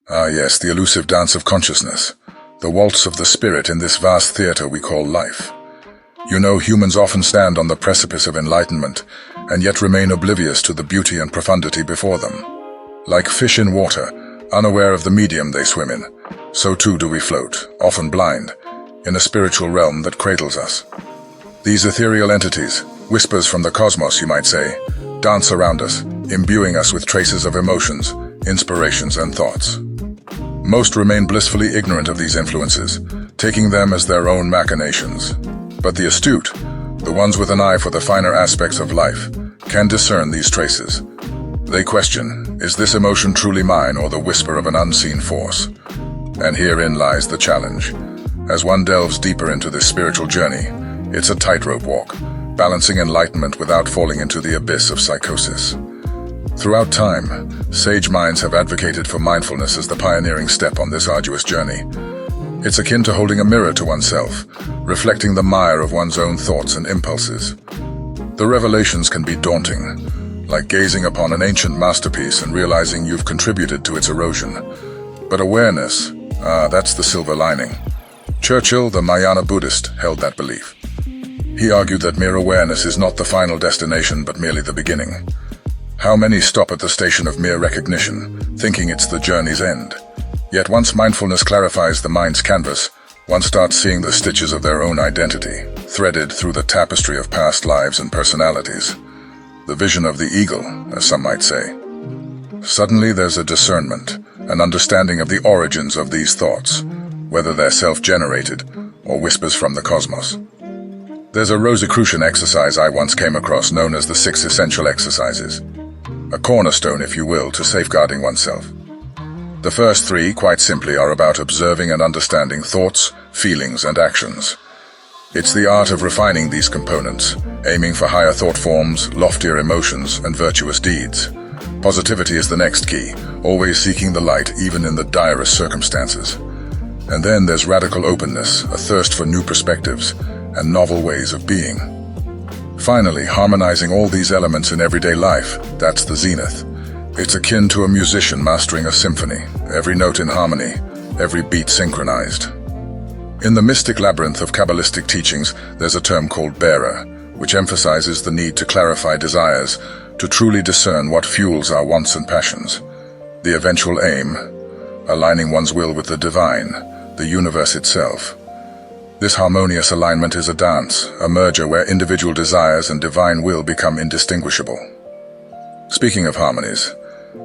Ah yes, the elusive dance of consciousness, the waltz of the spirit in this vast theater we call life. You know, humans often stand on the precipice of enlightenment, and yet remain oblivious to the beauty and profundity before them. Like fish in water, unaware of the medium they swim in, so too do we float, often blind, in a spiritual realm that cradles us. These ethereal entities, whispers from the cosmos you might say, dance around us, imbuing us with traces of emotions, inspirations and thoughts. Most remain blissfully ignorant of these influences, taking them as their own machinations. But the astute, the ones with an eye for the finer aspects of life, can discern these traces. They question, is this emotion truly mine or the whisper of an unseen force? And herein lies the challenge. As one delves deeper into this spiritual journey, it's a tightrope walk, balancing enlightenment without falling into the abyss of psychosis. Throughout time, sage minds have advocated for mindfulness as the pioneering step on this arduous journey. It's akin to holding a mirror to oneself, reflecting the mire of one's own thoughts and impulses. The revelations can be daunting, like gazing upon an ancient masterpiece and realizing you've contributed to its erosion. But awareness, that's the silver lining. Churchill, the Mahayana Buddhist, held that belief. He argued that mere awareness is not the final destination but merely the beginning. How many stop at the station of mere recognition, thinking it's the journey's end? Yet once mindfulness clarifies the mind's canvas, one starts seeing the stitches of their own identity, threaded through the tapestry of past lives and personalities. The vision of the eagle, as some might say. Suddenly there's a discernment, an understanding of the origins of these thoughts, whether they're self-generated or whispers from the cosmos. There's a Rosicrucian exercise I once came across known as the 6 essential exercises. A cornerstone, if you will, to safeguarding oneself. The first 3, quite simply, are about observing and understanding thoughts, feelings, and actions. It's the art of refining these components, aiming for higher thought forms, loftier emotions, and virtuous deeds. Positivity is the next key, always seeking the light even in the direst circumstances. And then there's radical openness, a thirst for new perspectives, and novel ways of being. Finally, harmonizing all these elements in everyday life, that's the zenith. It's akin to a musician mastering a symphony, every note in harmony, every beat synchronized. In the mystic labyrinth of Kabbalistic teachings, there's a term called bearer, which emphasizes the need to clarify desires, to truly discern what fuels our wants and passions. The eventual aim, aligning one's will with the divine, the universe itself. This harmonious alignment is a dance, a merger where individual desires and divine will become indistinguishable. Speaking of harmonies,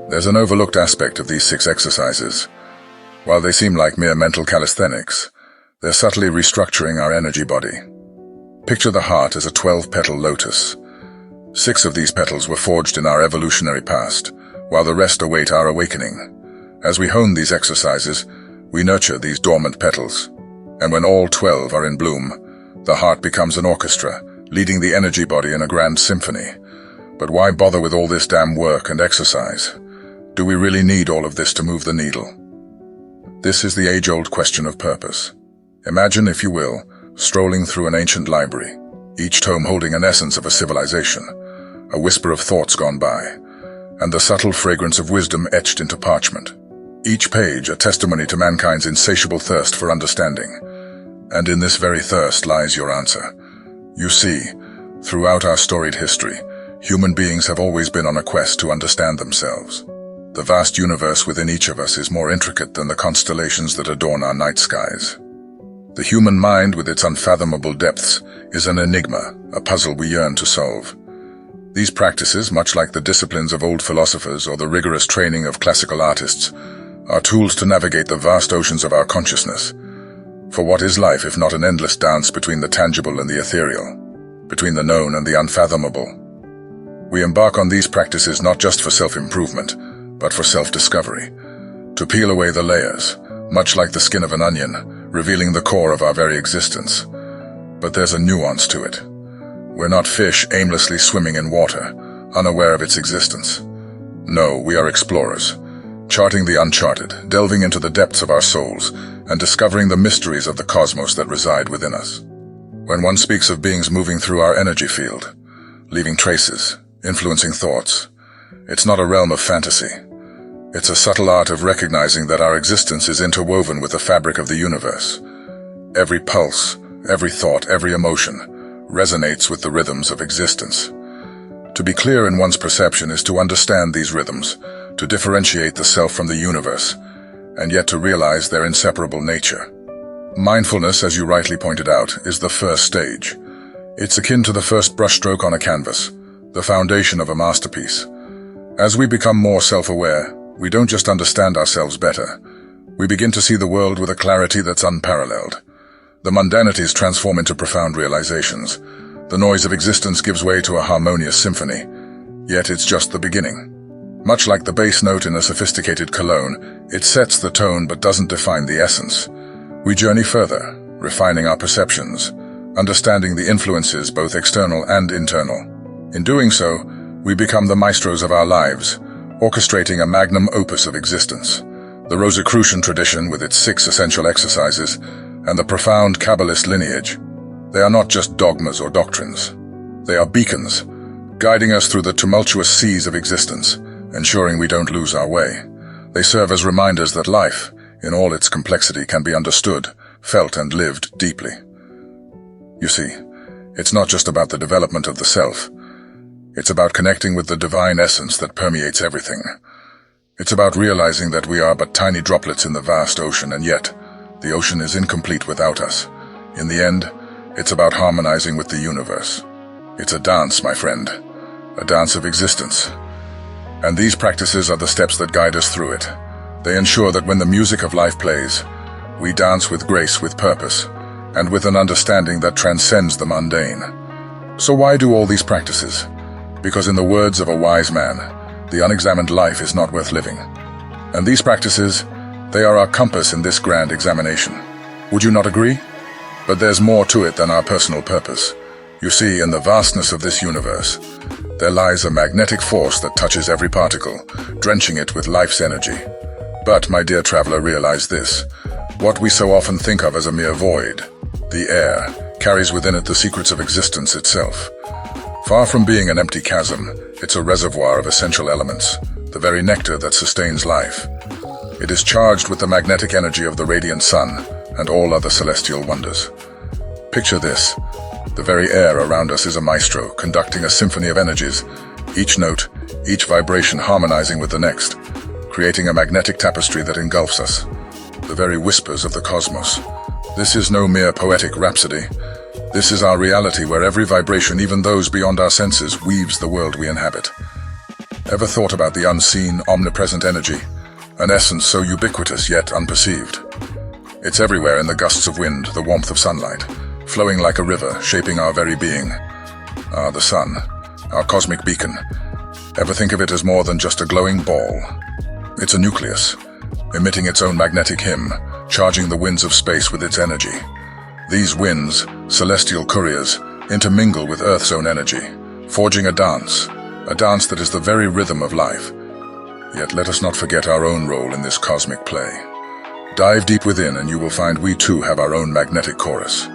there's an overlooked aspect of these 6 exercises. While they seem like mere mental calisthenics, they're subtly restructuring our energy body. Picture the heart as a 12-petal lotus. 6 of these petals were forged in our evolutionary past, while the rest await our awakening. As we hone these exercises, we nurture these dormant petals. And when all 12 are in bloom, the heart becomes an orchestra, leading the energy body in a grand symphony. But why bother with all this damn work and exercise? Do we really need all of this to move the needle? This is the age-old question of purpose. Imagine, if you will, strolling through an ancient library, each tome holding an essence of a civilization, a whisper of thoughts gone by, and the subtle fragrance of wisdom etched into parchment. Each page a testimony to mankind's insatiable thirst for understanding. And in this very thirst lies your answer. You see, throughout our storied history, human beings have always been on a quest to understand themselves. The vast universe within each of us is more intricate than the constellations that adorn our night skies. The human mind, with its unfathomable depths, is an enigma, a puzzle we yearn to solve. These practices, much like the disciplines of old philosophers or the rigorous training of classical artists, are tools to navigate the vast oceans of our consciousness. For what is life if not an endless dance between the tangible and the ethereal, between the known and the unfathomable? We embark on these practices not just for self-improvement, but for self-discovery, to peel away the layers, much like the skin of an onion, revealing the core of our very existence. But there's a nuance to it. We're not fish aimlessly swimming in water, unaware of its existence. No, we are explorers, charting the uncharted, delving into the depths of our souls, and discovering the mysteries of the cosmos that reside within us. When one speaks of beings moving through our energy field, leaving traces, influencing thoughts, it's not a realm of fantasy. It's a subtle art of recognizing that our existence is interwoven with the fabric of the universe. Every pulse, every thought, every emotion resonates with the rhythms of existence. To be clear in one's perception is to understand these rhythms, to differentiate the self from the universe, and yet to realize their inseparable nature. Mindfulness, as you rightly pointed out, is the first stage. It's akin to the first brushstroke on a canvas, the foundation of a masterpiece. As we become more self-aware, we don't just understand ourselves better. We begin to see the world with a clarity that's unparalleled. The mundanities transform into profound realizations. The noise of existence gives way to a harmonious symphony. Yet it's just the beginning. Much like the bass note in a sophisticated cologne, it sets the tone but doesn't define the essence. We journey further, refining our perceptions, understanding the influences both external and internal. In doing so, we become the maestros of our lives, orchestrating a magnum opus of existence. The Rosicrucian tradition with its 6 essential exercises and the profound Kabbalist lineage, they are not just dogmas or doctrines. They are beacons, guiding us through the tumultuous seas of existence, ensuring we don't lose our way. They serve as reminders that life, in all its complexity, can be understood, felt, and lived deeply. You see, it's not just about the development of the self. It's about connecting with the divine essence that permeates everything. It's about realizing that we are but tiny droplets in the vast ocean, and yet, the ocean is incomplete without us. In the end, it's about harmonizing with the universe. It's a dance, my friend, a dance of existence. And these practices are the steps that guide us through it. They ensure that when the music of life plays, we dance with grace, with purpose, and with an understanding that transcends the mundane. So why do all these practices? Because in the words of a wise man, the unexamined life is not worth living. And these practices, they are our compass in this grand examination. Would you not agree? But there's more to it than our personal purpose. You see, in the vastness of this universe, there lies a magnetic force that touches every particle, drenching it with life's energy. But, my dear traveler, realize this. What we so often think of as a mere void, the air, carries within it the secrets of existence itself. Far from being an empty chasm, it's a reservoir of essential elements, the very nectar that sustains life. It is charged with the magnetic energy of the radiant sun and all other celestial wonders. Picture this. The very air around us is a maestro, conducting a symphony of energies, each note, each vibration harmonizing with the next, creating a magnetic tapestry that engulfs us, the very whispers of the cosmos. This is no mere poetic rhapsody. This is our reality, where every vibration, even those beyond our senses, weaves the world we inhabit. Ever thought about the unseen, omnipresent energy, an essence so ubiquitous yet unperceived? It's everywhere in the gusts of wind, the warmth of sunlight, flowing like a river, shaping our very being. The sun, our cosmic beacon. Ever think of it as more than just a glowing ball? It's a nucleus, emitting its own magnetic hymn, charging the winds of space with its energy. These winds, celestial couriers, intermingle with Earth's own energy, forging a dance that is the very rhythm of life. Yet let us not forget our own role in this cosmic play. Dive deep within and you will find we too have our own magnetic chorus.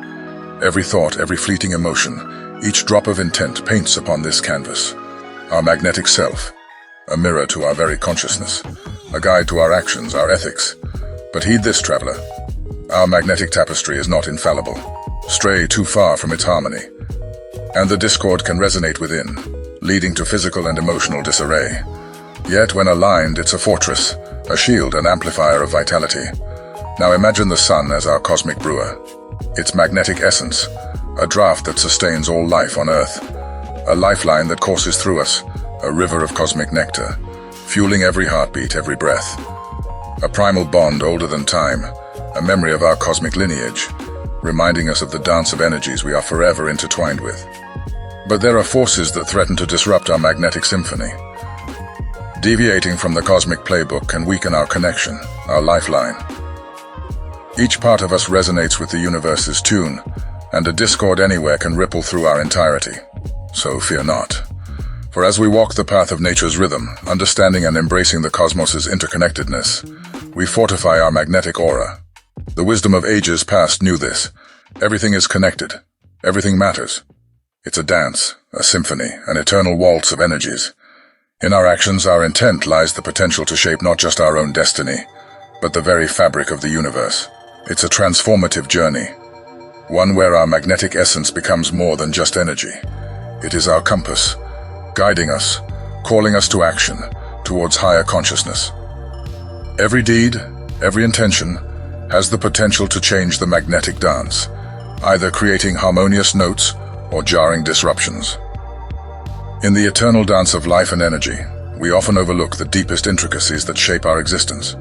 Every thought, every fleeting emotion, each drop of intent paints upon this canvas. Our magnetic self, a mirror to our very consciousness, a guide to our actions, our ethics. But heed this, traveler. Our magnetic tapestry is not infallible. Stray too far from its harmony, and the discord can resonate within, leading to physical and emotional disarray. Yet when aligned, it's a fortress, a shield, an amplifier of vitality. Now imagine the sun as our cosmic brewer. Its magnetic essence, a draft that sustains all life on Earth, a lifeline that courses through us, a river of cosmic nectar, fueling every heartbeat, every breath. A primal bond older than time, a memory of our cosmic lineage, reminding us of the dance of energies we are forever intertwined with. But there are forces that threaten to disrupt our magnetic symphony. Deviating from the cosmic playbook can weaken our connection, our lifeline. Each part of us resonates with the universe's tune, and a discord anywhere can ripple through our entirety. So fear not. For as we walk the path of nature's rhythm, understanding and embracing the cosmos's interconnectedness, we fortify our magnetic aura. The wisdom of ages past knew this. Everything is connected. Everything matters. It's a dance, a symphony, an eternal waltz of energies. In our actions, our intent lies the potential to shape not just our own destiny, but the very fabric of the universe. It's a transformative journey, one where our magnetic essence becomes more than just energy. It is our compass, guiding us, calling us to action, towards higher consciousness. Every deed, every intention, has the potential to change the magnetic dance, either creating harmonious notes or jarring disruptions. In the eternal dance of life and energy, we often overlook the deepest intricacies that shape our existence.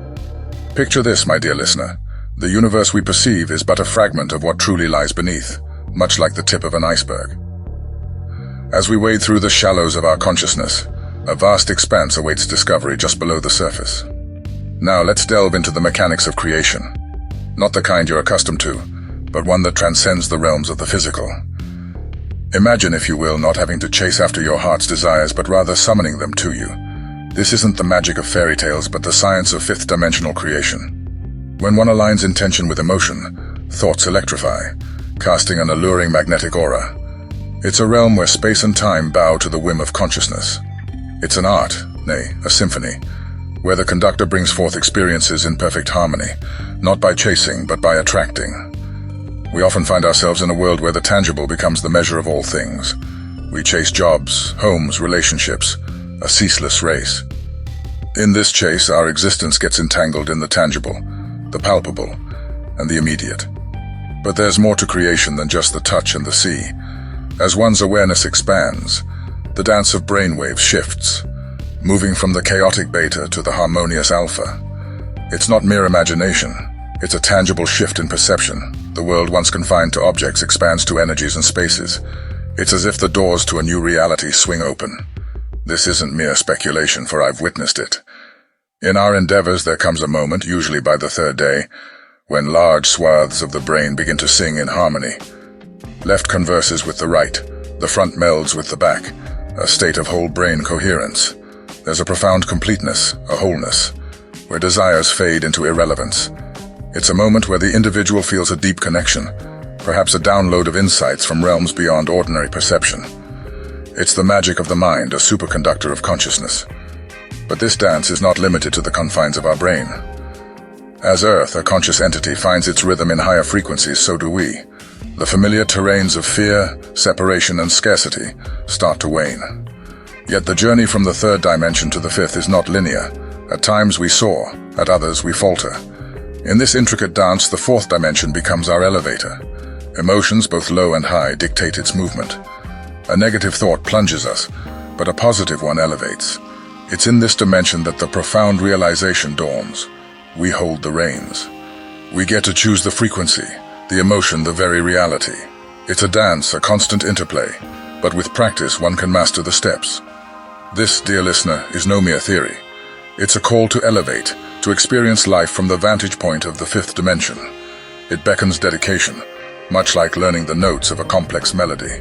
Picture this, my dear listener. The universe we perceive is but a fragment of what truly lies beneath, much like the tip of an iceberg. As we wade through the shallows of our consciousness, a vast expanse awaits discovery just below the surface. Now let's delve into the mechanics of creation. Not the kind you're accustomed to, but one that transcends the realms of the physical. Imagine, if you will, not having to chase after your heart's desires, but rather summoning them to you. This isn't the magic of fairy tales, but the science of fifth-dimensional creation. When one aligns intention with emotion, thoughts electrify, casting an alluring magnetic aura. It's a realm where space and time bow to the whim of consciousness. It's an art, nay, a symphony, where the conductor brings forth experiences in perfect harmony, not by chasing, but by attracting. We often find ourselves in a world where the tangible becomes the measure of all things. We chase jobs, homes, relationships, a ceaseless race. In this chase, our existence gets entangled in the tangible, the palpable, and the immediate. But there's more to creation than just the touch and the see. As one's awareness expands, the dance of brainwaves shifts, moving from the chaotic beta to the harmonious alpha. It's not mere imagination. It's a tangible shift in perception. The world once confined to objects expands to energies and spaces. It's as if the doors to a new reality swing open. This isn't mere speculation, for I've witnessed it. In our endeavors, there comes a moment, usually by the third day, when large swaths of the brain begin to sing in harmony. Left converses with the right, the front melds with the back, a state of whole brain coherence. There's a profound completeness, a wholeness, where desires fade into irrelevance. It's a moment where the individual feels a deep connection, perhaps a download of insights from realms beyond ordinary perception. It's the magic of the mind, a superconductor of consciousness. But this dance is not limited to the confines of our brain. As Earth, a conscious entity, finds its rhythm in higher frequencies, so do we. The familiar terrains of fear, separation, and scarcity start to wane. Yet the journey from the third dimension to the fifth is not linear. At times we soar, at others we falter. In this intricate dance, the fourth dimension becomes our elevator. Emotions, both low and high, dictate its movement. A negative thought plunges us, but a positive one elevates. It's in this dimension that the profound realization dawns. We hold the reins. We get to choose the frequency, the emotion, the very reality. It's a dance, a constant interplay, but with practice one can master the steps. This, dear listener, is no mere theory. It's a call to elevate, to experience life from the vantage point of the fifth dimension. It beckons dedication, much like learning the notes of a complex melody.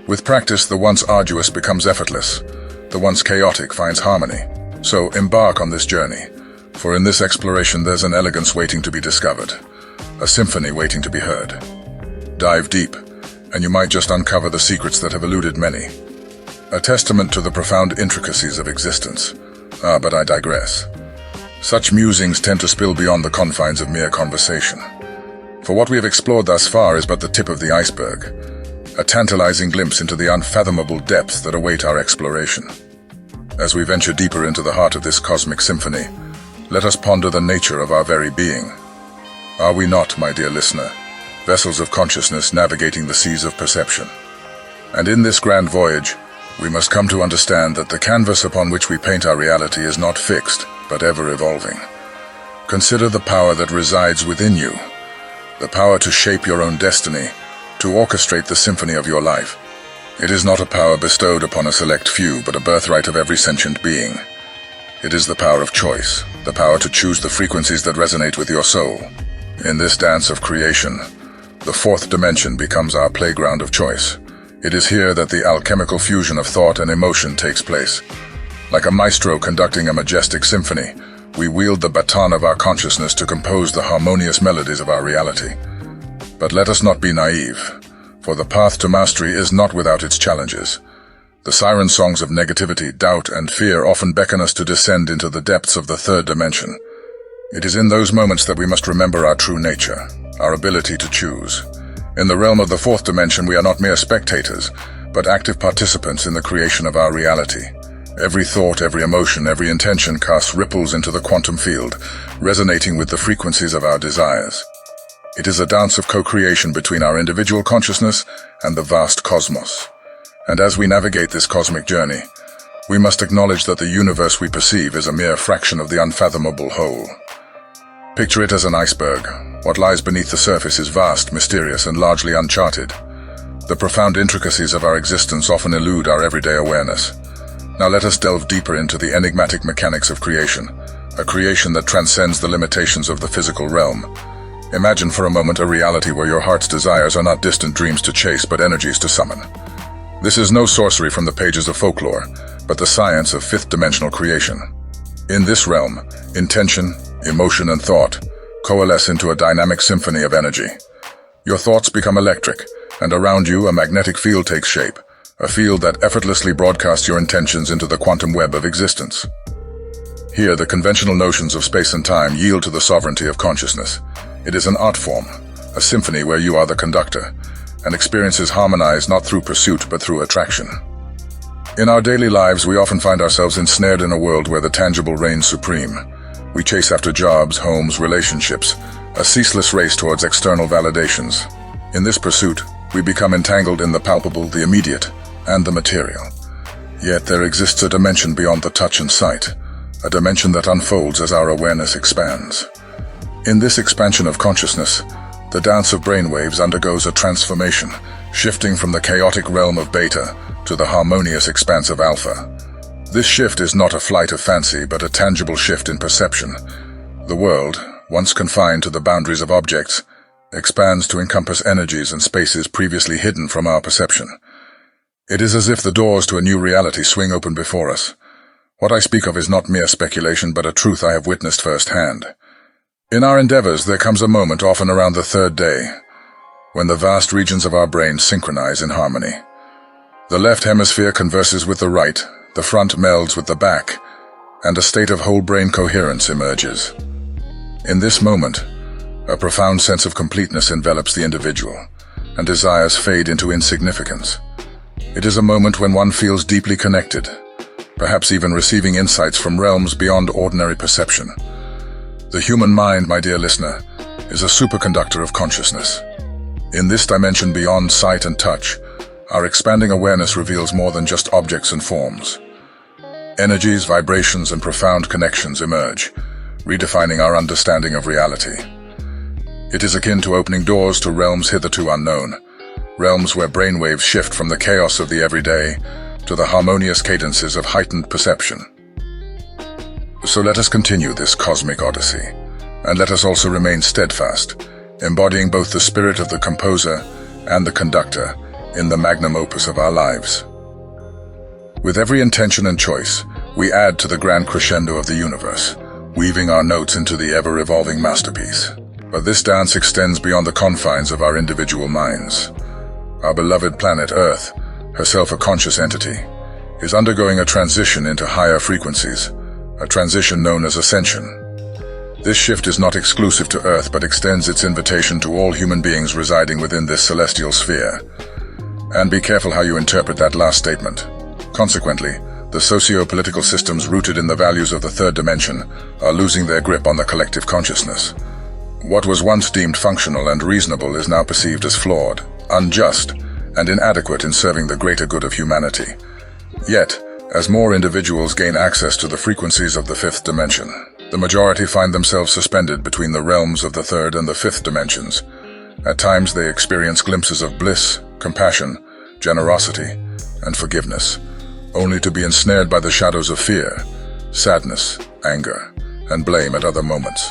With practice, the once arduous becomes effortless. The once chaotic finds harmony. So embark on this journey, for in this exploration there's an elegance waiting to be discovered, a symphony waiting to be heard. Dive deep, and you might just uncover the secrets that have eluded many. A testament to the profound intricacies of existence. But I digress. Such musings tend to spill beyond the confines of mere conversation. For what we have explored thus far is but the tip of the iceberg, a tantalizing glimpse into the unfathomable depths that await our exploration. As we venture deeper into the heart of this cosmic symphony, let us ponder the nature of our very being. Are we not, my dear listener, vessels of consciousness navigating the seas of perception? And in this grand voyage, we must come to understand that the canvas upon which we paint our reality is not fixed, but ever-evolving. Consider the power that resides within you, the power to shape your own destiny, to orchestrate the symphony of your life. It is not a power bestowed upon a select few, but a birthright of every sentient being. It is the power of choice, the power to choose the frequencies that resonate with your soul. In this dance of creation, the fourth dimension becomes our playground of choice. It is here that the alchemical fusion of thought and emotion takes place. Like a maestro conducting a majestic symphony, we wield the baton of our consciousness to compose the harmonious melodies of our reality. But let us not be naive, for the path to mastery is not without its challenges. The siren songs of negativity, doubt, and fear often beckon us to descend into the depths of the third dimension. It is in those moments that we must remember our true nature, our ability to choose. In the realm of the fourth dimension, we are not mere spectators, but active participants in the creation of our reality. Every thought, every emotion, every intention casts ripples into the quantum field, resonating with the frequencies of our desires. It is a dance of co-creation between our individual consciousness and the vast cosmos. And as we navigate this cosmic journey, we must acknowledge that the universe we perceive is a mere fraction of the unfathomable whole. Picture it as an iceberg. What lies beneath the surface is vast, mysterious, and largely uncharted. The profound intricacies of our existence often elude our everyday awareness. Now let us delve deeper into the enigmatic mechanics of creation, a creation that transcends the limitations of the physical realm. Imagine for a moment a reality where your heart's desires are not distant dreams to chase, but energies to summon. This is no sorcery from the pages of folklore, but the science of fifth-dimensional creation. In this realm, intention, emotion, and thought coalesce into a dynamic symphony of energy. Your thoughts become electric, and around you a magnetic field takes shape, a field that effortlessly broadcasts your intentions into the quantum web of existence. Here, the conventional notions of space and time yield to the sovereignty of consciousness. It is an art form, a symphony where you are the conductor, and experiences harmonize not through pursuit but through attraction. In our daily lives, we often find ourselves ensnared in a world where the tangible reigns supreme. We chase after jobs, homes, relationships, a ceaseless race towards external validations. In this pursuit, we become entangled in the palpable, the immediate, and the material. Yet there exists a dimension beyond the touch and sight, a dimension that unfolds as our awareness expands. In this expansion of consciousness, the dance of brainwaves undergoes a transformation, shifting from the chaotic realm of beta to the harmonious expanse of alpha. This shift is not a flight of fancy, but a tangible shift in perception. The world, once confined to the boundaries of objects, expands to encompass energies and spaces previously hidden from our perception. It is as if the doors to a new reality swing open before us. What I speak of is not mere speculation, but a truth I have witnessed firsthand. In our endeavors, there comes a moment, often around the third day, when the vast regions of our brain synchronize in harmony. The left hemisphere converses with the right, the front melds with the back, and a state of whole brain coherence emerges. In this moment, a profound sense of completeness envelops the individual, and desires fade into insignificance. It is a moment when one feels deeply connected, perhaps even receiving insights from realms beyond ordinary perception. The human mind, my dear listener, is a superconductor of consciousness. In this dimension beyond sight and touch, our expanding awareness reveals more than just objects and forms. Energies, vibrations, and profound connections emerge, redefining our understanding of reality. It is akin to opening doors to realms hitherto unknown, realms where brainwaves shift from the chaos of the everyday to the harmonious cadences of heightened perception. So let us continue this cosmic odyssey, and let us also remain steadfast, embodying both the spirit of the composer and the conductor in the magnum opus of our lives. With every intention and choice, we add to the grand crescendo of the universe, weaving our notes into the ever-evolving masterpiece. But this dance extends beyond the confines of our individual minds. Our beloved planet Earth, herself a conscious entity, is undergoing a transition into higher frequencies, a transition known as Ascension. This shift is not exclusive to Earth, but extends its invitation to all human beings residing within this celestial sphere. And be careful how you interpret that last statement. Consequently, the socio-political systems rooted in the values of the third dimension are losing their grip on the collective consciousness. What was once deemed functional and reasonable is now perceived as flawed, unjust, and inadequate in serving the greater good of humanity. Yet, as more individuals gain access to the frequencies of the fifth dimension, the majority find themselves suspended between the realms of the third and the fifth dimensions. At times they experience glimpses of bliss, compassion, generosity, and forgiveness, only to be ensnared by the shadows of fear, sadness, anger, and blame at other moments.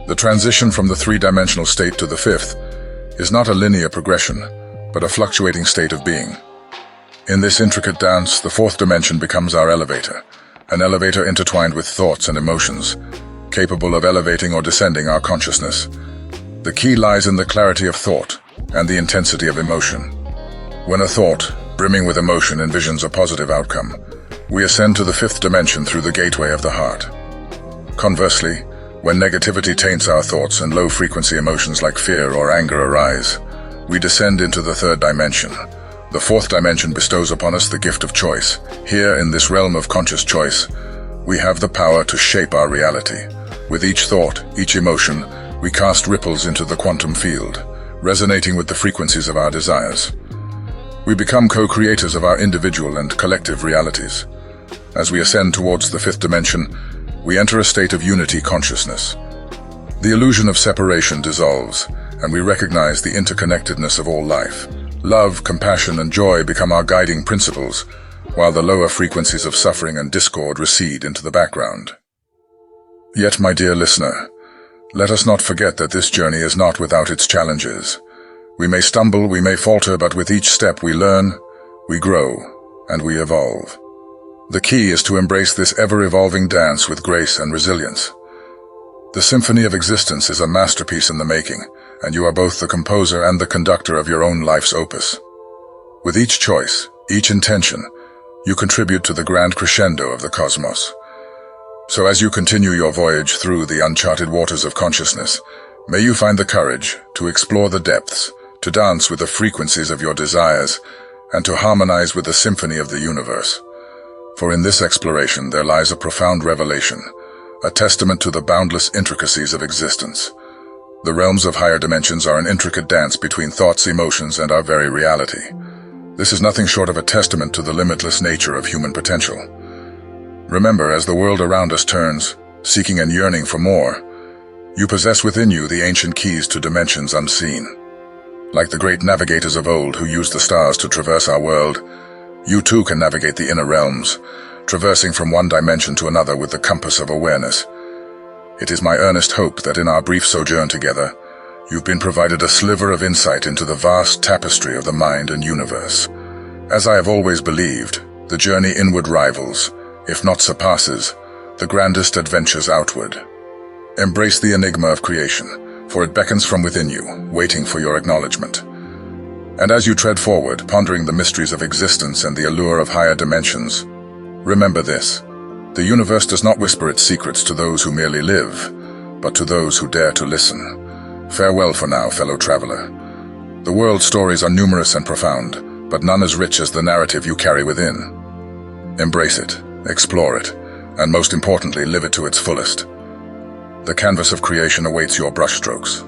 The transition from the three-dimensional state to the fifth is not a linear progression, but a fluctuating state of being. In this intricate dance, the fourth dimension becomes our elevator, an elevator intertwined with thoughts and emotions, capable of elevating or descending our consciousness. The key lies in the clarity of thought and the intensity of emotion. When a thought, brimming with emotion, envisions a positive outcome. We ascend to the fifth dimension through the gateway of the heart. Conversely, when negativity taints our thoughts and low-frequency emotions like fear or anger arise, we descend into the third dimension. The fourth dimension bestows upon us the gift of choice. Here, in this realm of conscious choice, we have the power to shape our reality. With each thought, each emotion, we cast ripples into the quantum field, resonating with the frequencies of our desires. We become co-creators of our individual and collective realities. As we ascend towards the fifth dimension, we enter a state of unity consciousness. The illusion of separation dissolves, and we recognize the interconnectedness of all life. Love, compassion, and joy become our guiding principles, while the lower frequencies of suffering and discord recede into the background. Yet, my dear listener, let us not forget that this journey is not without its challenges. We may stumble, we may falter, but with each step we learn, we grow, and we evolve. The key is to embrace this ever-evolving dance with grace and resilience. The symphony of existence is a masterpiece in the making, and you are both the composer and the conductor of your own life's opus. With each choice, each intention, you contribute to the grand crescendo of the cosmos. So as you continue your voyage through the uncharted waters of consciousness, may you find the courage to explore the depths, to dance with the frequencies of your desires, and to harmonize with the symphony of the universe. For in this exploration there lies a profound revelation, a testament to the boundless intricacies of existence. The realms of higher dimensions are an intricate dance between thoughts, emotions, and our very reality. This is nothing short of a testament to the limitless nature of human potential. Remember, as the world around us turns, seeking and yearning for more, you possess within you the ancient keys to dimensions unseen. Like the great navigators of old who used the stars to traverse our world, you too can navigate the inner realms, traversing from one dimension to another with the compass of awareness. It is my earnest hope that in our brief sojourn together, you've been provided a sliver of insight into the vast tapestry of the mind and universe. As I have always believed, the journey inward rivals, if not surpasses, the grandest adventures outward. Embrace the enigma of creation, for it beckons from within you, waiting for your acknowledgement. And as you tread forward, pondering the mysteries of existence and the allure of higher dimensions, remember this: the universe does not whisper its secrets to those who merely live, but to those who dare to listen. Farewell for now, fellow traveler. The world's stories are numerous and profound, but none as rich as the narrative you carry within. Embrace it, explore it, and most importantly, live it to its fullest. The canvas of creation awaits your brushstrokes.